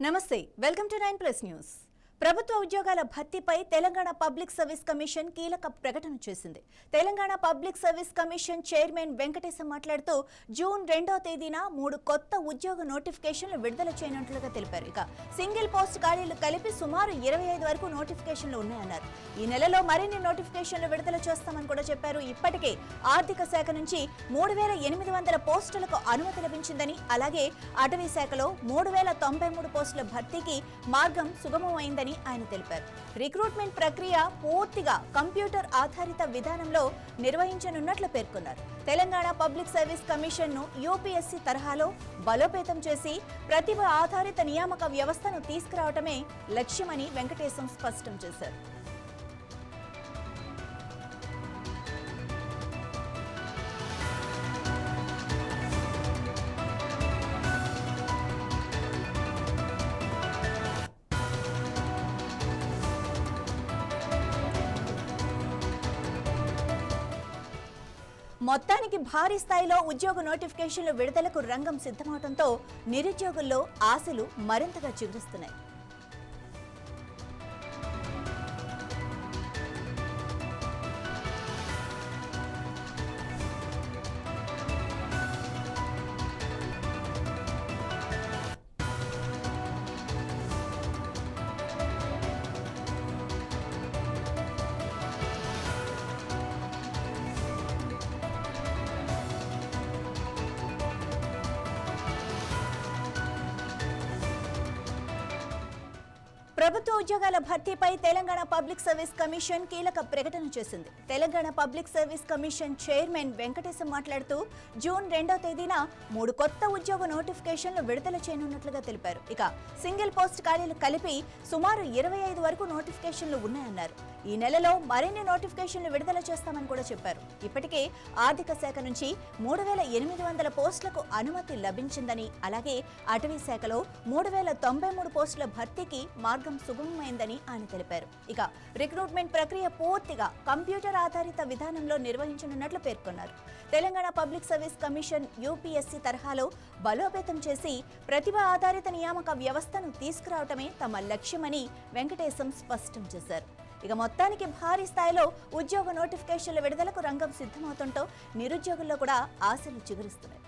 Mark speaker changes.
Speaker 1: నమస్తే welcome to 9+ news. ప్రభుత్వ ఉద్యోగాల భర్తీపై తెలంగాణ పబ్లిక్ సర్వీస్ కమిషన్ కీలక ప్రకటన చేసింది. Telangana public service commission chairman Venkatesham మాట్లాడుతూ జూన్ 2వ తేదీన 3 కొత్త ఉద్యోగ నోటిఫికేషన్లు విడుదల చేయనున్నట్లుగా తెలిపారు. ఇక సింగిల్ పోస్ట్ ఖాళీలు కలిపి సుమారు 25 వరకు నోటిఫికేషన్లు ఉన్నాయన్నారు. ఈ నెలలో మరిన్ని నోటిఫికేషన్లు విడుదల చేస్తామని కూడా చెప్పారు. ఇప్పటికే ఆర్థిక శాఖ నుంచి 3800 పోస్టులకు అనుమతి లభించిందని, అలాగే అటవీ శాఖలో 3093 పోస్టుల భర్తీకి మార్గం సుగమమైందని ఆయన తెలిపారు. రిక్రూట్మెంట్ ప్రక్రియ పూర్తిగా కంప్యూటర్ ఆధారిత విధానంలో నిర్వహించనున్నట్లు పేర్కొన్నారు. తెలంగాణ పబ్లిక్ సర్వీస్ కమిషన్ ను యూపీఎస్సీ తరహాలో బలోపేతం చేసి ప్రతిభ ఆధారిత నియామక వ్యవస్థను తీసుకురావటమే లక్ష్యమని వెంకటేశం స్పష్టం చేశారు. మొత్తానికి భారీ స్థాయిలో ఉద్యోగ నోటిఫికేషన్లు విడుదలకు రంగం సిద్ధమవడంతో నిరుద్యోగుల్లో ఆశలు మరింతగా చిగురిస్తున్నాయి. ప్రభుత్వ ఉద్యోగాల భర్తీపై తెలంగాణ పబ్లిక్ సర్వీస్ కమిషన్ కీలక ప్రకటన చేసింది. Telangana public service commission chairman Venkatesham మాట్లాడుతూ జూన్ 2వ తేదీన 3 కొత్త ఉద్యోగ నోటిఫికేషన్లు విడుదల చేయనున్నట్లుగా తెలిపారు. ఇక సింగిల్ పోస్ట్ ఖాళీలు కలిపి సుమారు 25 వరకు నోటిఫికేషన్లు ఉన్నాయన్నారు. ఈ నెలలో మరిన్ని నోటిఫికేషన్లు విడుదల చేస్తామని కూడా చెప్పారు. ఇప్పటికే ఆర్థిక శాఖ నుంచి 3800 పోస్టులకు అనుమతి లభించిందని, అలాగే అటవీ శాఖలో 3093 పోస్టుల భర్తీకి మార్గం సుగమమైందని ఆయన తెలిపారు. ఇక రిక్రూట్మెంట్ ప్రక్రియ పూర్తిగా కంప్యూటర్ ఆధారిత విధానంలో నిర్వహించనున్నట్లు పేర్కొన్నారు. Telangana public service commission UPSC తరహాలో బలోపేతం చేసి ప్రతిభ ఆధారిత నియామక వ్యవస్థను తీసుకురావటమే తమ లక్ష్యమని వెంకటేశం స్పష్టం చేశారు. ఇక మొత్తానికి భారీ స్థాయిలో ఉద్యోగ నోటిఫికేషన్ల విడుదలకు రంగం సిద్ధమవుతుంటో నిరుద్యోగుల్లో కూడా ఆశలు చిగురిస్తున్నాయి.